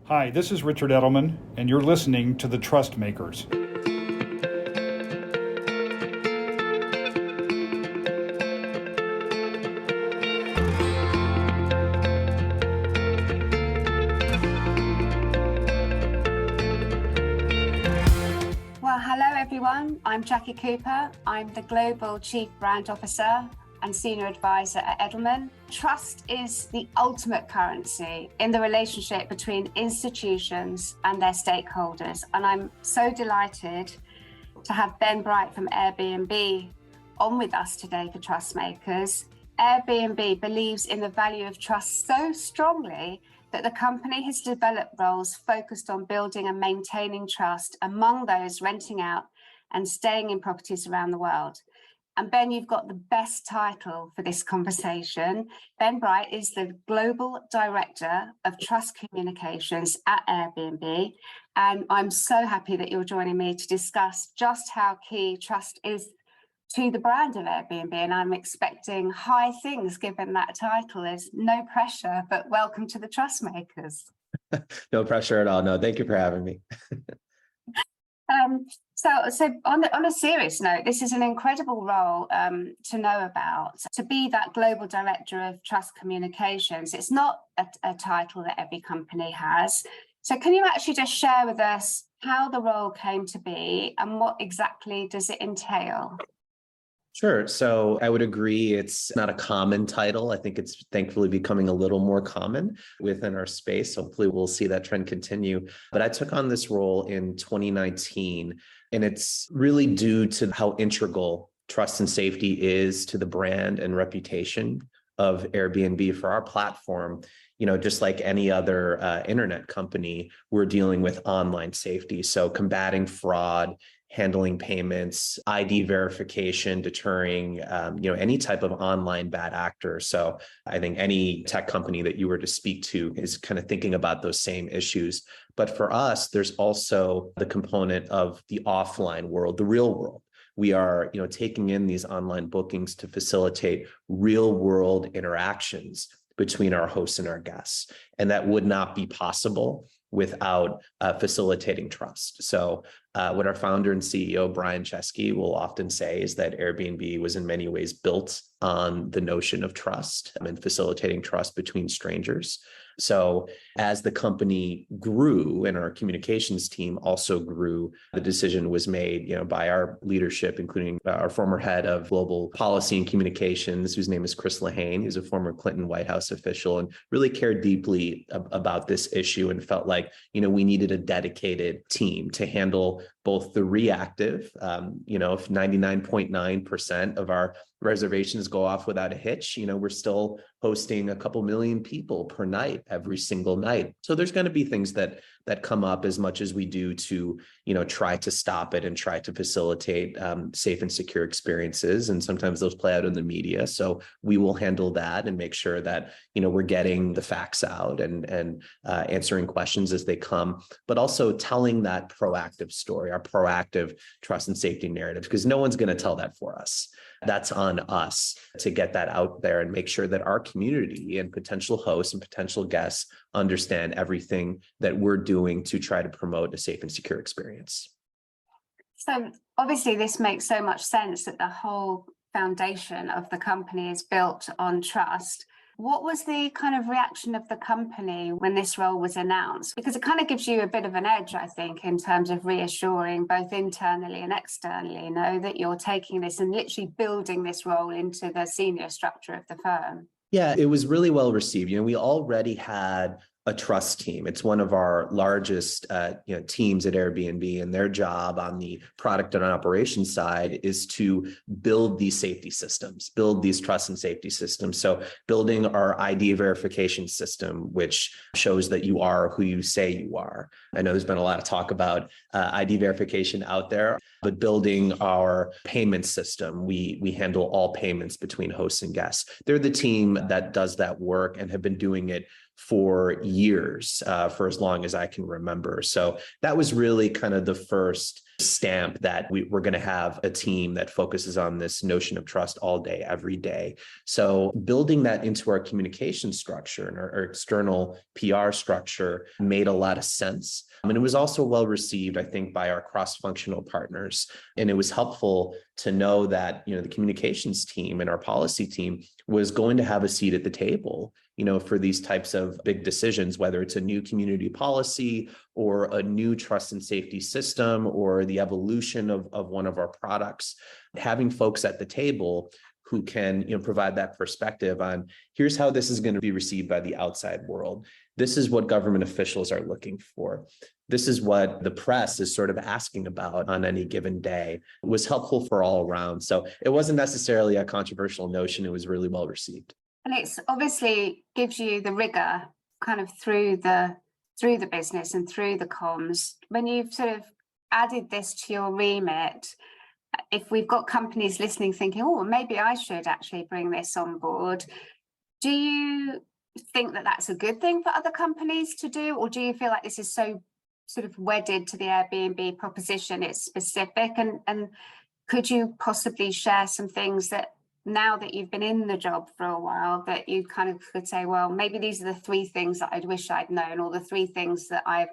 Hi, this is Richard Edelman, and you're listening to The Trust Makers. Well, hello everyone. I'm Jackie Cooper. I'm the Global Chief Brand Officer and Senior Advisor at Edelman. Trust is the ultimate currency in the relationship between institutions and their stakeholders. And I'm so delighted to have Ben Breit from Airbnb on with us today for Trust Makers. Airbnb believes in the value of trust so strongly that the company has developed roles focused on building and maintaining trust among those renting out and staying in properties around the world. And Ben, you've got the best title for this conversation. Ben Breit is the Global Director of Trust Communications at Airbnb. And I'm so happy that you're joining me to discuss just how key trust is to the brand of Airbnb. And I'm expecting high things given that title. There's no pressure, but welcome to the Trust Makers. No pressure at all. No, thank you for having me. So on a serious note, this is an incredible role to know about. To be that global director of trust communications, it's not a title that every company has. So can you actually just share with us how the role came to be and what exactly does it entail? Sure. So I would agree it's not a common title. I think it's thankfully becoming a little more common within our space. Hopefully we'll see that trend continue. But I took on this role in 2019, and it's really due to how integral trust and safety is to the brand and reputation of Airbnb for our platform. Just like any other internet company, we're dealing with online safety. So combating fraud, handling payments, ID verification, deterring, any type of online bad actor. So I think any tech company that you were to speak to is kind of thinking about those same issues. But for us, there's also the component of the offline world, the real world. We are, taking in these online bookings to facilitate real world interactions between our hosts and our guests. And that would not be possible without facilitating trust. So what our founder and CEO, Brian Chesky, will often say is that Airbnb was in many ways built on the notion of trust and facilitating trust between strangers. So as the company grew and our communications team also grew, the decision was made, by our leadership, including our former head of global policy and communications, whose name is Chris Lehane, who's a former Clinton White House official, and really cared deeply about this issue and felt like, we needed a dedicated team to handle both the reactive, if 99.9% of our reservations go off without a hitch, we're still hosting a couple million people per night, every single night. So there's going to be things that come up as much as we do to, try to stop it and try to facilitate safe and secure experiences. And sometimes those play out in the media. So we will handle that and make sure that, we're getting the facts out and answering questions as they come, but also telling that proactive story, our proactive trust and safety narrative, because no one's going to tell that for us. That's on us to get that out there and make sure that our community and potential hosts and potential guests understand everything that we're doing to try to promote a safe and secure experience. So obviously this makes so much sense that the whole foundation of the company is built on trust. What was the kind of reaction of the company when this role was announced? Because it kind of gives you a bit of an edge, I think, in terms of reassuring both internally and externally, that you're taking this and literally building this role into the senior structure of the firm. Yeah, it was really well received. We already had a trust team. It's one of our largest teams at Airbnb, and their job on the product and operations side is to build these safety systems, build these trust and safety systems. So building our ID verification system, which shows that you are who you say you are. I know there's been a lot of talk about ID verification out there, but building our payment system, we handle all payments between hosts and guests. They're the team that does that work and have been doing it for years, for as long as I can remember. So that was really kind of the first stamp that we're going to have a team that focuses on this notion of trust all day, every day. So building that into our communication structure and our external PR structure made a lot of sense. And it was also well received, I think, by our cross-functional partners. And it was helpful to know that, the communications team and our policy team was going to have a seat at the table, for these types of big decisions, whether it's a new community policy or a new trust and safety system or the evolution of one of our products. Having folks at the table who can provide that perspective on here's how this is going to be received by the outside world. This is what government officials are looking for. This is what the press is sort of asking about on any given day. It was helpful for all around. So it wasn't necessarily a controversial notion. It was really well received. And it's obviously gives you the rigor kind of through the business and through the comms. When you've sort of added this to your remit, if we've got companies listening thinking, oh, maybe I should actually bring this on board, do you think that that's a good thing for other companies to do? Or do you feel like this is so sort of wedded to the Airbnb proposition, it's specific? And could you possibly share some things that now that you've been in the job for a while that you kind of could say, well, maybe these are the 3 things that I'd wish I'd known, or the 3 things that I've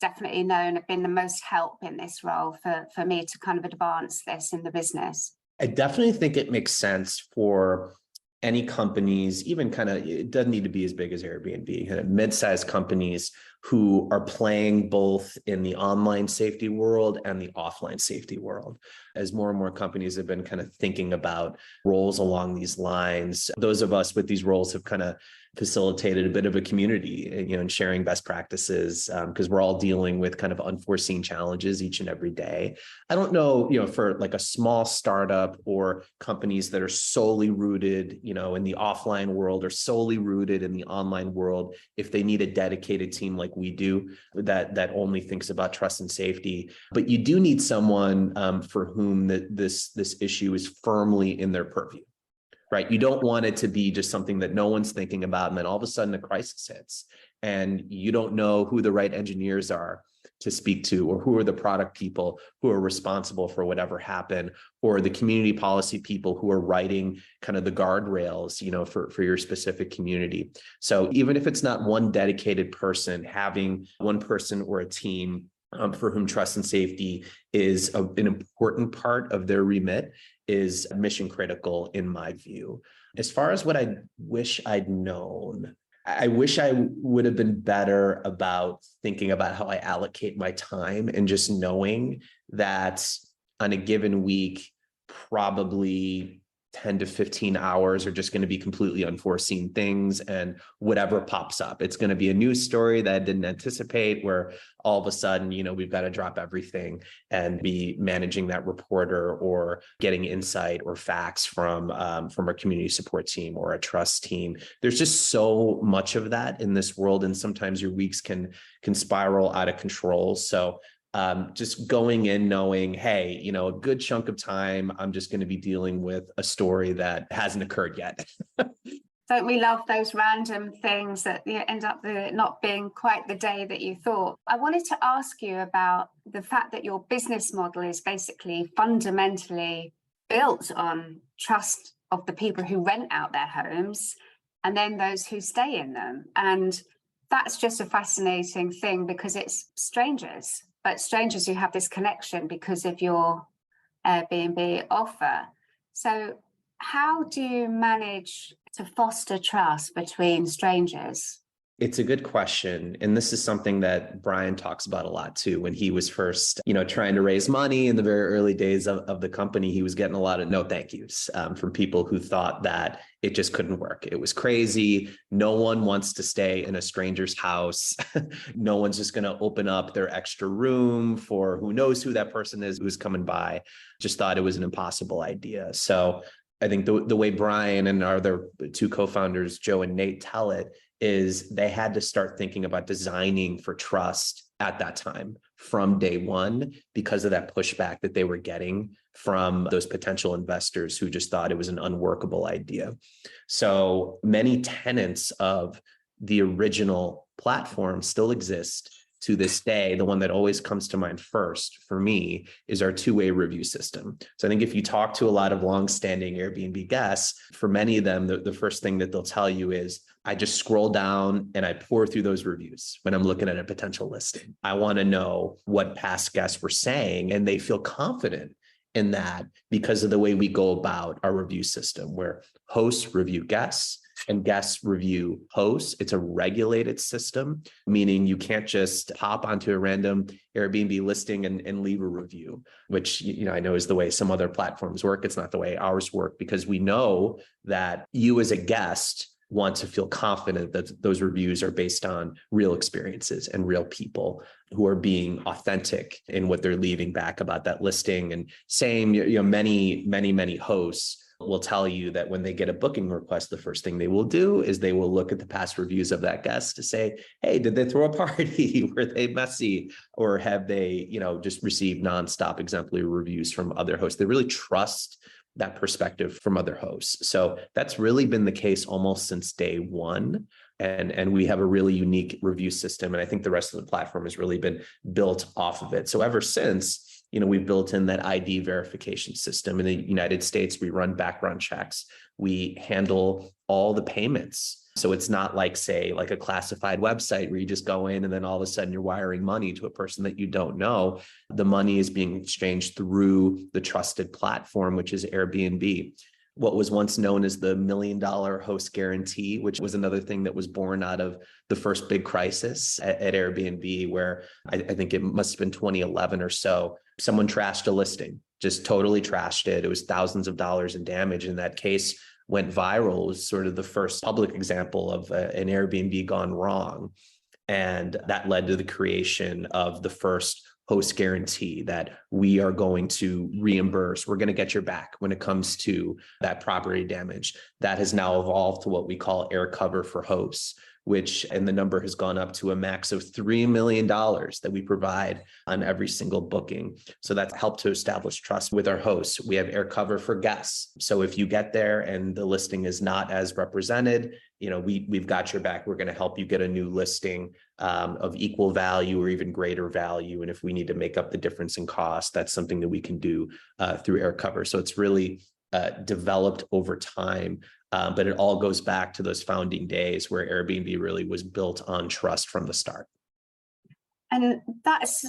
definitely known have been the most help in this role for me to kind of advance this in the business? I definitely think it makes sense for any companies, even it doesn't need to be as big as Airbnb, kind of mid-sized companies who are playing both in the online safety world and the offline safety world. As more and more companies have been kind of thinking about roles along these lines, those of us with these roles have kind of facilitated a bit of a community, and sharing best practices, because we're all dealing with kind of unforeseen challenges each and every day. I don't know, for like a small startup or companies that are solely rooted, in the offline world or solely rooted in the online world, if they need a dedicated team like we do that only thinks about trust and safety. But you do need someone for whom this issue is firmly in their purview. Right. You don't want it to be just something that no one's thinking about, and then all of a sudden a crisis hits and you don't know who the right engineers are to speak to, or who are the product people who are responsible for whatever happened, or the community policy people who are writing kind of the guardrails, for your specific community. So even if it's not one dedicated person, having one person or a team for whom trust and safety is an important part of their remit is mission critical in my view. As far as what I wish I'd known, I wish I would have been better about thinking about how I allocate my time, and just knowing that on a given week, probably 10 to 15 hours are just going to be completely unforeseen things, and whatever pops up, it's going to be a news story that I didn't anticipate, where all of a sudden, we've got to drop everything and be managing that reporter or getting insight or facts from our community support team or a trust team. There's just so much of that in this world, and sometimes your weeks can spiral out of control. So just going in knowing, hey, a good chunk of time, I'm just going to be dealing with a story that hasn't occurred yet. Don't we love those random things that end up not being quite the day that you thought? I wanted to ask you about the fact that your business model is basically fundamentally built on trust of the people who rent out their homes and then those who stay in them. And that's just a fascinating thing, because it's strangers, but strangers who have this connection because of your Airbnb offer. So how do you manage to foster trust between strangers? It's a good question. And this is something that Brian talks about a lot too. When he was first, trying to raise money in the very early days of the company, he was getting a lot of no thank yous from people who thought that it just couldn't work. It was crazy. No one wants to stay in a stranger's house. No one's just going to open up their extra room for who knows who that person is who's coming by. Just thought it was an impossible idea. So I think the way Brian and our other 2 co-founders, Joe and Nate, tell it is they had to start thinking about designing for trust at that time from day one, because of that pushback that they were getting from those potential investors who just thought it was an unworkable idea. So many tenets of the original platform still exist to this day, the one that always comes to mind first for me is our two-way review system. So I think if you talk to a lot of longstanding Airbnb guests, for many of them, the first thing that they'll tell you is, I just scroll down and I pour through those reviews when I'm looking at a potential listing. I want to know what past guests were saying, and they feel confident in that because of the way we go about our review system, where hosts review guests and guests review hosts. It's a regulated system, meaning you can't just hop onto a random Airbnb listing and leave a review, which, I know is the way some other platforms work. It's not the way ours work, because we know that you as a guest want to feel confident that those reviews are based on real experiences and real people who are being authentic in what they're leaving back about that listing. And same, many hosts will tell you that when they get a booking request, the first thing they will do is they will look at the past reviews of that guest to say, hey, did they throw a party? Were they messy? Or have they, just received nonstop exemplary reviews from other hosts? They really trust that perspective from other hosts. So that's really been the case almost since day one. And we have a really unique review system. And I think the rest of the platform has really been built off of it. So ever since, we've built in that ID verification system. In the United States, we run background checks. We handle all the payments. So it's not like, say, like a classified website where you just go in and then all of a sudden you're wiring money to a person that you don't know. The money is being exchanged through the trusted platform, which is Airbnb. What was once known as the $1 million host guarantee, which was another thing that was born out of the first big crisis at Airbnb, where I think it must have been 2011 or so. Someone trashed a listing, just totally trashed it. It was thousands of dollars in damage. In that case, went viral. It was sort of the first public example of an Airbnb gone wrong. And that led to the creation of the first host guarantee that we are going to reimburse. We're going to get your back when it comes to that property damage. That has now evolved to what we call air cover for hosts, and the number has gone up to a max of $3 million that we provide on every single booking. So that's helped to establish trust with our hosts. We have air cover for guests. So if you get there and the listing is not as represented, we've got your back. We're going to help you get a new listing of equal value or even greater value. And if we need to make up the difference in cost, that's something that we can do through air cover. So it's really developed over time. But it all goes back to those founding days where Airbnb really was built on trust from the start. And that's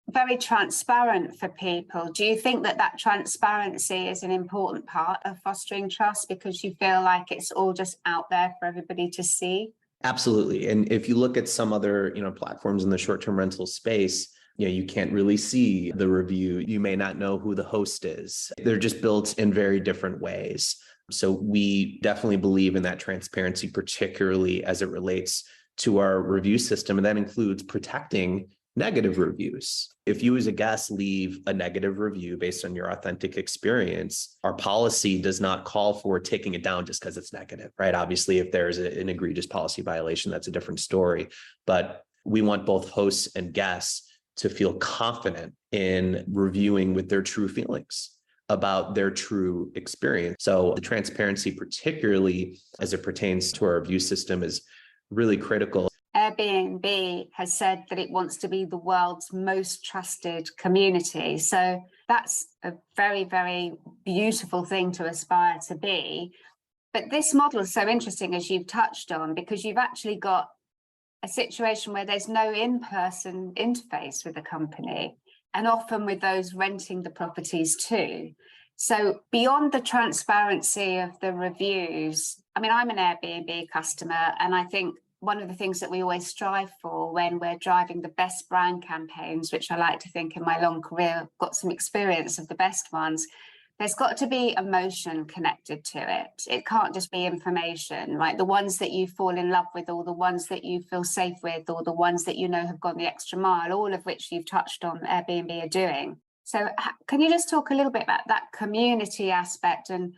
very transparent for people. Do you think that transparency is an important part of fostering trust, because you feel like it's all just out there for everybody to see? Absolutely. And if you look at some other, platforms in the short-term rental space, you can't really see the review. You may not know who the host is. They're just built in very different ways. So we definitely believe in that transparency, particularly as it relates to our review system. And that includes protecting negative reviews. If you as a guest leave a negative review based on your authentic experience, our policy does not call for taking it down just because it's negative, right? Obviously, if there's an egregious policy violation, that's a different story. But we want both hosts and guests to feel confident in reviewing with their true feelings about their true experience. So the transparency, particularly as it pertains to our review system, is really critical. Airbnb has said that it wants to be the world's most trusted community. So that's a very, very beautiful thing to aspire to be. But this model is so interesting, as you've touched on, because you've actually got a situation where there's no in-person interface with the company, and often with those renting the properties too. So beyond the transparency of the reviews, I'm an Airbnb customer, and I think one of the things that we always strive for when we're driving the best brand campaigns, which I like to think in my long career, I've got some experience of the best ones, there's got to be emotion connected to it. It can't just be information, right? The ones that you fall in love with, or the ones that you feel safe with, or the ones that have gone the extra mile, all of which you've touched on Airbnb are doing. So can you just talk a little bit about that community aspect? And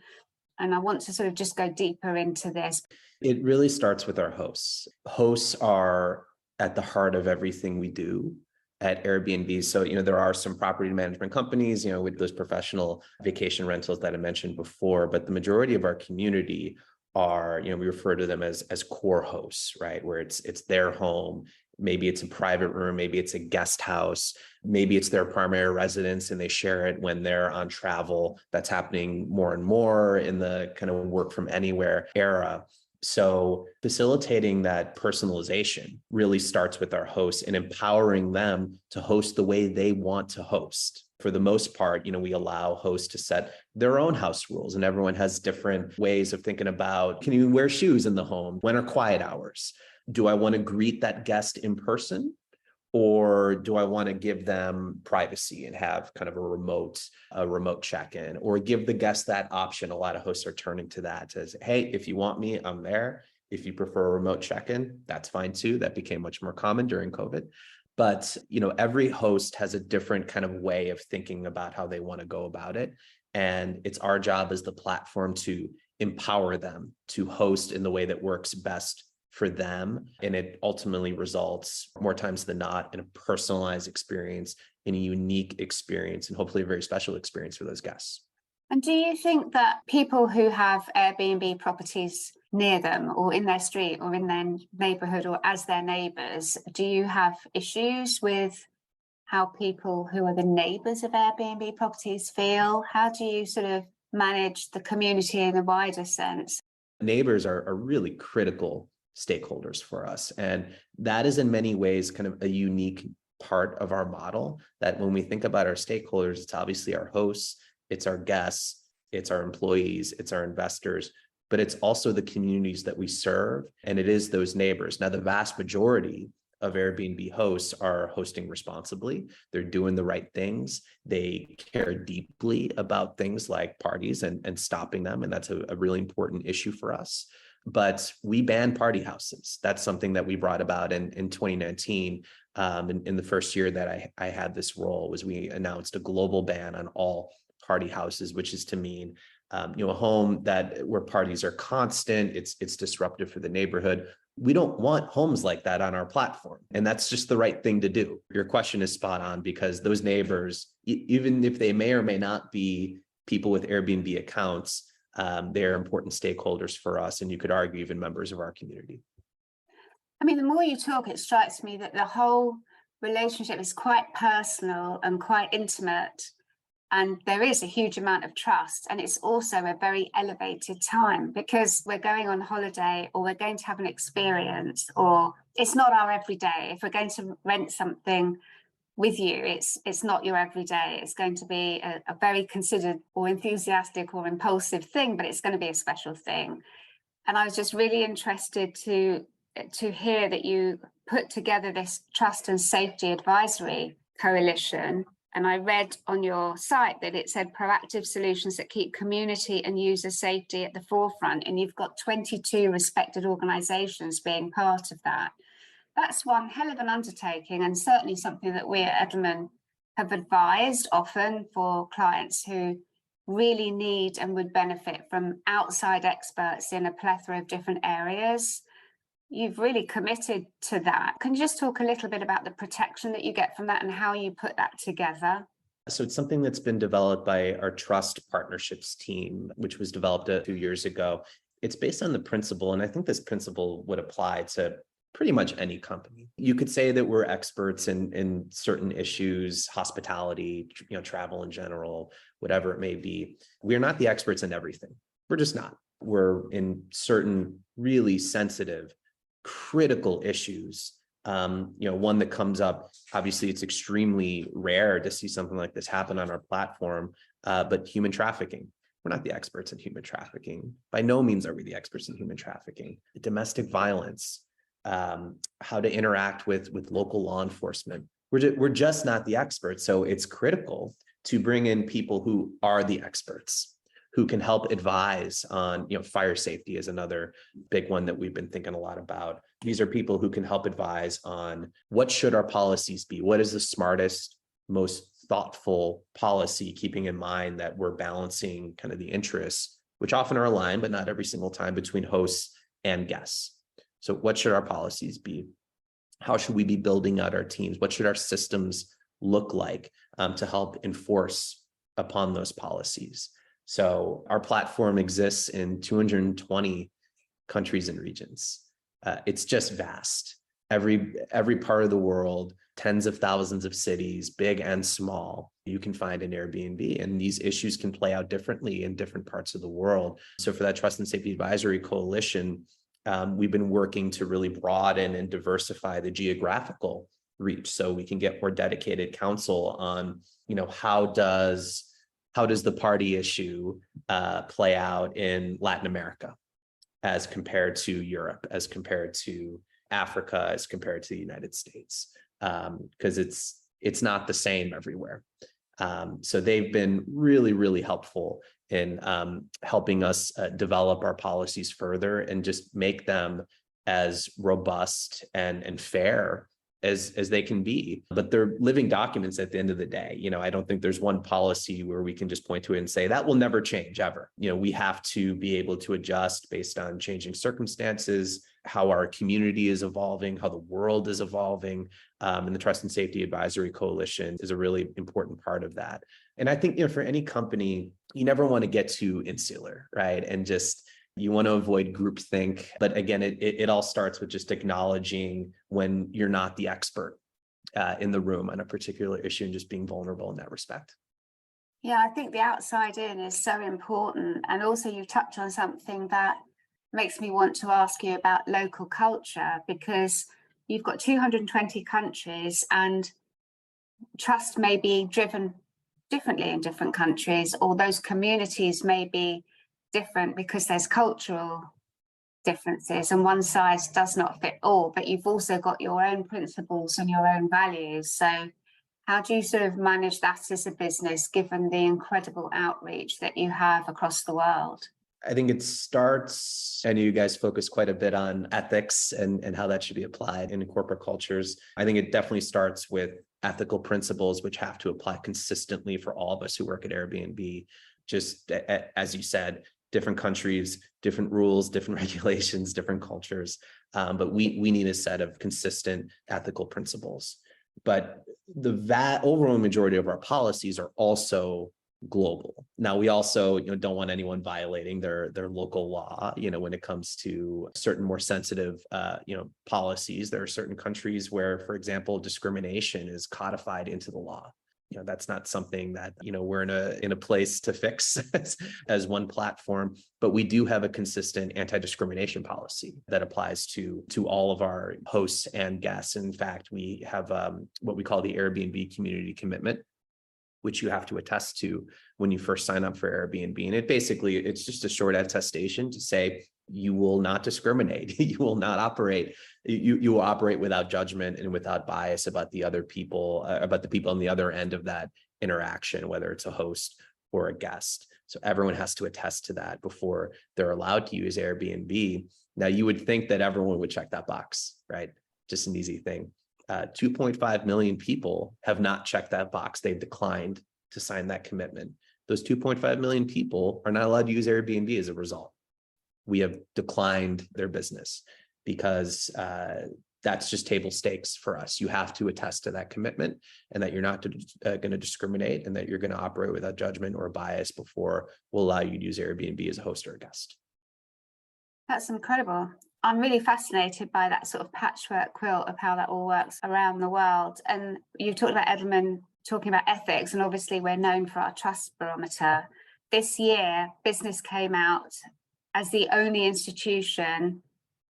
I want to sort of just go deeper into this. It really starts with our hosts. Hosts are at the heart of everything we do at Airbnb. So, there are some property management companies, with those professional vacation rentals that I mentioned before, but the majority of our community are, we refer to them as core hosts, right? Where it's their home, Maybe it's a private room, maybe it's a guest house, maybe it's their primary residence and they share it when they're on travel. That's happening more and more in the kind of work from anywhere era. So facilitating that personalization really starts with our hosts and empowering them to host the way they want to host. For the most part, we allow hosts to set their own house rules, and everyone has different ways of thinking about, can you wear shoes in the home? When are quiet hours? Do I want to greet that guest in person? Or do I want to give them privacy and have kind of a remote check-in, or give the guest that option? A lot of hosts are turning to that as, hey, if you want me, I'm there. If you prefer a remote check-in, that's fine too. That became much more common during COVID. But, every host has a different kind of way of thinking about how they want to go about it. And it's our job as the platform to empower them to host in the way that works best for them. And it ultimately results more times than not in a personalized experience, in a unique experience, and hopefully a very special experience for those guests. And do you think that people who have Airbnb properties near them or in their street or in their neighborhood or as their neighbors, do you have issues with how people who are the neighbors of Airbnb properties feel? How do you sort of manage the community in a wider sense? Neighbors are really critical stakeholders for us. And that is in many ways kind of a unique part of our model, that when we think about our stakeholders, it's obviously our hosts, it's our guests, it's our employees, it's our investors, but it's also the communities that we serve, and it is those neighbors. Now, the vast majority of Airbnb hosts are hosting responsibly. They're doing the right things. They care deeply about things like parties and stopping them. And that's a really important issue for us. But we ban party houses. That's something that we brought about in 2019. In the first year that I had this role, was we announced a global ban on all party houses, which is to mean a home where parties are constant, it's disruptive for the neighborhood. We don't want homes like that on our platform. And that's just the right thing to do. Your question is spot on, because those neighbors, even if they may or may not be people with Airbnb accounts, they're important stakeholders for us, and you could argue even members of our community. I mean, the more you talk, it strikes me that the whole relationship is quite personal and quite intimate, and there is a huge amount of trust. And it's also a very elevated time, because we're going on holiday, or we're going to have an experience, or it's not our everyday. If we're going to rent something with you, it's not your everyday. It's going to be a very considered or enthusiastic or impulsive thing, but it's going to be a special thing. And I was just really interested to hear that you put together this Trust and Safety Advisory Coalition. And I read on your site that it said proactive solutions that keep community and user safety at the forefront. And you've got 22 respected organizations being part of that. That's one hell of an undertaking, and certainly something that we at Edelman have advised often for clients who really need and would benefit from outside experts in a plethora of different areas. You've really committed to that. Can you just talk a little bit about the protection that you get from that and how you put that together? So it's something that's been developed by our Trust Partnerships team, which was developed a few years ago. It's based on the principle, and I think this principle would apply to pretty much any company. You could say that we're experts in certain issues, hospitality, travel in general, whatever it may be. We're not the experts in everything. We're just not. We're in certain really sensitive, critical issues. One that comes up, obviously it's extremely rare to see something like this happen on our platform, but human trafficking. We're not the experts in human trafficking. By no means are we the experts in human trafficking. Domestic violence, how to interact with local law enforcement. We're just not the experts. So it's critical to bring in people who are the experts, who can help advise on, fire safety is another big one that we've been thinking a lot about. These are people who can help advise on what should our policies be? What is the smartest, most thoughtful policy, keeping in mind that we're balancing kind of the interests, which often are aligned, but not every single time, between hosts and guests. So what should our policies be? How should we be building out our teams? What should our systems look like to help enforce upon those policies? So our platform exists in 220 countries and regions. It's just vast. every part of the world, tens of thousands of cities, big and small, you can find an Airbnb, and these issues can play out differently in different parts of the world. So for that Trust and Safety Advisory Coalition, we've been working to really broaden and diversify the geographical reach, so we can get more dedicated counsel on, how does the party issue play out in Latin America as compared to Europe, as compared to Africa, as compared to the United States, because it's not the same everywhere. So they've been really, really helpful in helping us develop our policies further and just make them as robust and fair as they can be. But they're living documents at the end of the day. I don't think there's one policy where we can just point to it and say that will never change ever. We have to be able to adjust based on changing circumstances, how our community is evolving, how the world is evolving. And the Trust and Safety Advisory Coalition is a really important part of that. And I think, for any company, you never want to get too insular, right? And just, you want to avoid groupthink. But again, it all starts with just acknowledging when you're not the expert in the room on a particular issue and just being vulnerable in that respect. Yeah, I think the outside in is so important. And also you touch on something that makes me want to ask you about local culture, because you've got 220 countries and trust may be driven differently in different countries, or those communities may be different because there's cultural differences and one size does not fit all, but you've also got your own principles and your own values. So how do you sort of manage that as a business, given the incredible outreach that you have across the world? I think it starts, I know you guys focus quite a bit on ethics and how that should be applied in corporate cultures. I think it definitely starts with ethical principles, which have to apply consistently for all of us who work at Airbnb. Just as you said, different countries, different rules, different regulations, different cultures. But we need a set of consistent ethical principles. But the overall majority of our policies are also global. Now, we also don't want anyone violating their local law. When it comes to certain more sensitive policies, there are certain countries where, for example, discrimination is codified into the law. That's not something that we're in a place to fix as one platform, but we do have a consistent anti-discrimination policy that applies to all of our hosts and guests. In fact, we have what we call the Airbnb community commitment, which you have to attest to when you first sign up for Airbnb. And it's just a short attestation to say you will not discriminate, you will not operate, you will operate without judgment and without bias about the other people, about the people on the other end of that interaction, whether it's a host or a guest. So everyone has to attest to that before they're allowed to use Airbnb. Now, you would think that everyone would check that box, right? Just an easy thing. 2.5 million people have not checked that box. They've declined to sign that commitment. Those 2.5 million people are not allowed to use Airbnb as a result. We have declined their business because that's just table stakes for us. You have to attest to that commitment and that you're not going to discriminate and that you're going to operate without judgment or bias before we'll allow you to use Airbnb as a host or a guest. That's incredible. I'm really fascinated by that sort of patchwork quilt of how that all works around the world. And you talked about Edelman talking about ethics, and obviously we're known for our trust barometer. This year, business came out as the only institution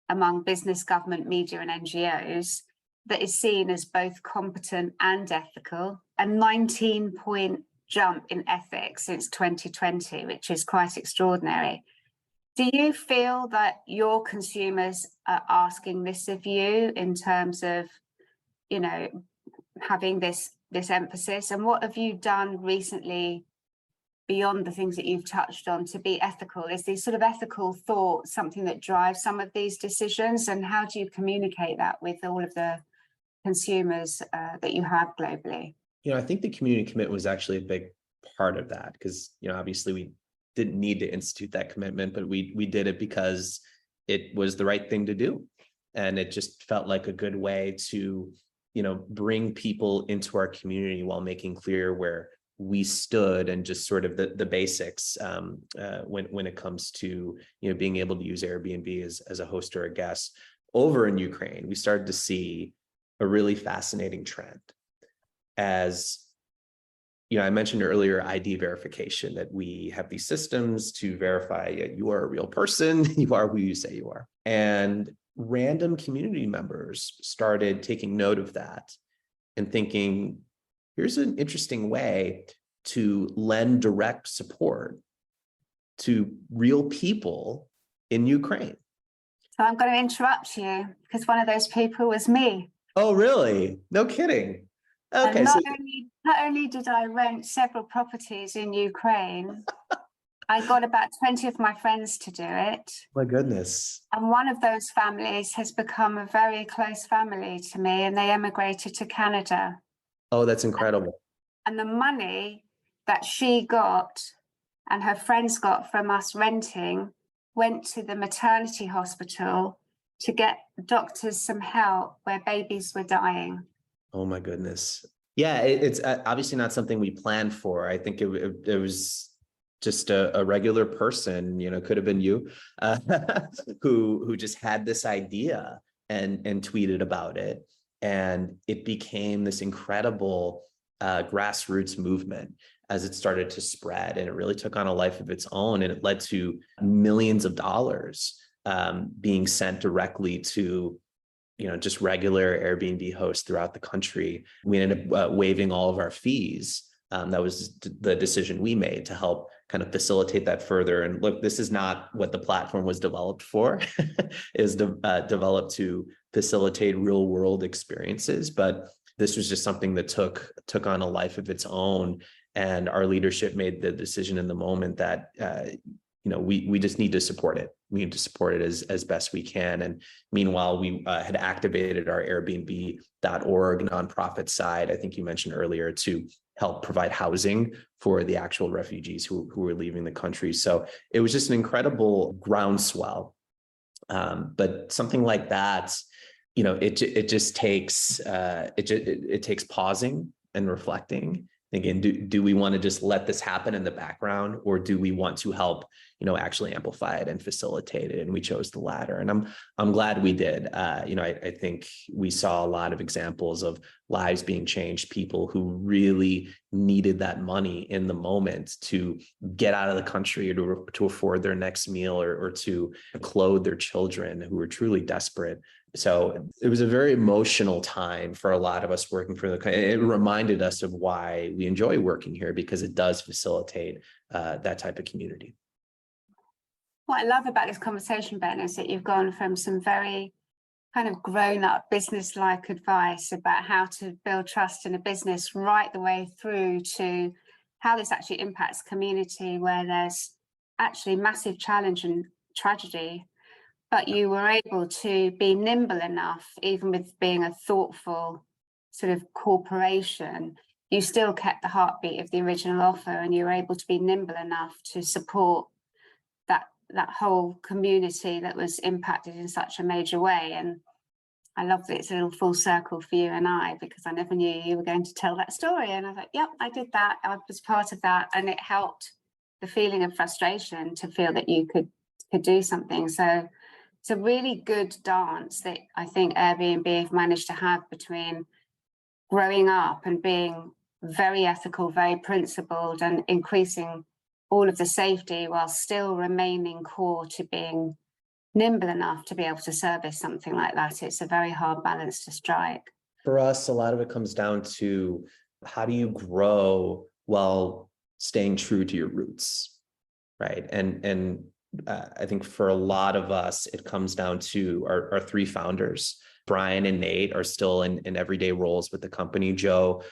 among business, government, media, and NGOs that is seen as both competent and ethical. A 19-point jump in ethics since 2020, which is quite extraordinary. Do you feel that your consumers are asking this of you in terms of, having this emphasis? And what have you done recently beyond the things that you've touched on to be ethical? Is this sort of ethical thought something that drives some of these decisions? And how do you communicate that with all of the consumers that you have globally? I think the community commitment was actually a big part of that because, obviously we didn't need to institute that commitment, but we did it because it was the right thing to do. And it just felt like a good way to, bring people into our community while making clear where we stood and just sort of the basics when it comes to, being able to use Airbnb as a host or a guest. over in Ukraine, we started to see a really fascinating trend. As I mentioned earlier, ID verification, that we have these systems to verify you are a real person, you are who you say you are. And random community members started taking note of that and thinking, here's an interesting way to lend direct support to real people in Ukraine. So I'm going to interrupt you because one of those people was me. Oh, really? No kidding. Okay. And not only did I rent several properties in Ukraine, I got about 20 of my friends to do it. My goodness. And one of those families has become a very close family to me, and they emigrated to Canada. Oh, that's incredible. And the money that she got and her friends got from us renting went to the maternity hospital to get doctors some help where babies were dying. Oh my goodness. Yeah, it's obviously not something we planned for. I think it was just a regular person, could have been you, who just had this idea and tweeted about it. And it became this incredible grassroots movement as it started to spread, and it really took on a life of its own. And it led to millions of dollars being sent directly to just regular Airbnb hosts throughout the country. We ended up waiving all of our fees. That was the decision we made to help kind of facilitate that further. And look, this is not what the platform was developed for. Is developed to facilitate real world experiences, but this was just something that took on a life of its own. And our leadership made the decision in the moment that we just need to support it. We need to support it as best we can. And meanwhile, we had activated our Airbnb.org nonprofit side, I think you mentioned earlier, to help provide housing for the actual refugees who were leaving the country. So it was just an incredible groundswell. But something like that, it just takes it takes pausing and reflecting. Again, do we want to just let this happen in the background, or do we want to help, actually amplify it and facilitate it? And we chose the latter, and I'm glad we did. I think we saw a lot of examples of lives being changed, people who really needed that money in the moment to get out of the country, or to afford their next meal, or to clothe their children who were truly desperate. So it was a very emotional time for a lot of us working for the country. It reminded us of why we enjoy working here, because it does facilitate that type of community. What I love about this conversation, Ben, is that you've gone from some very kind of grown-up business-like advice about how to build trust in a business right the way through to how this actually impacts community where there's actually massive challenge and tragedy. But you were able to be nimble enough, even with being a thoughtful sort of corporation, you still kept the heartbeat of the original offer, and you were able to be nimble enough to support that whole community that was impacted in such a major way. And I love that it's a little full circle for you and I, because I never knew you were going to tell that story. And I was like, yep, I did that. I was part of that. And it helped the feeling of frustration to feel that you could do something. So it's a really good dance that I think Airbnb have managed to have between growing up and being very ethical, very principled, and increasing all of the safety while still remaining core to being nimble enough to be able to service something like that. It's a very hard balance to strike. For us, a lot of it comes down to how do you grow while staying true to your roots, right? And I think for a lot of us, it comes down to our three founders. Brian and Nate are still in everyday roles with the company. Joe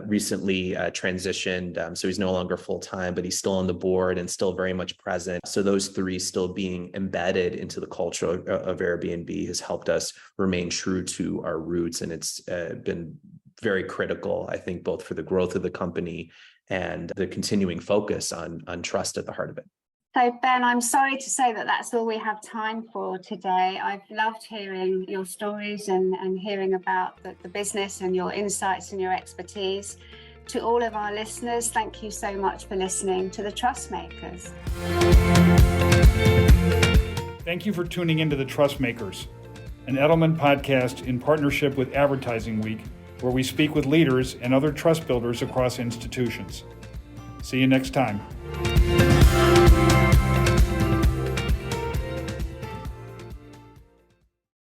recently transitioned, so he's no longer full-time, but he's still on the board and still very much present. So those three still being embedded into the culture of Airbnb has helped us remain true to our roots. And it's been very critical, I think, both for the growth of the company and the continuing focus on trust at the heart of it. So Ben, I'm sorry to say that that's all we have time for today. I've loved hearing your stories and hearing about the business and your insights and your expertise. To all of our listeners, thank you so much for listening to The Trust Makers. Thank you for tuning into The Trust Makers. an Edelman podcast in partnership with Advertising Week, where we speak with leaders and other trust builders across institutions. See you next time.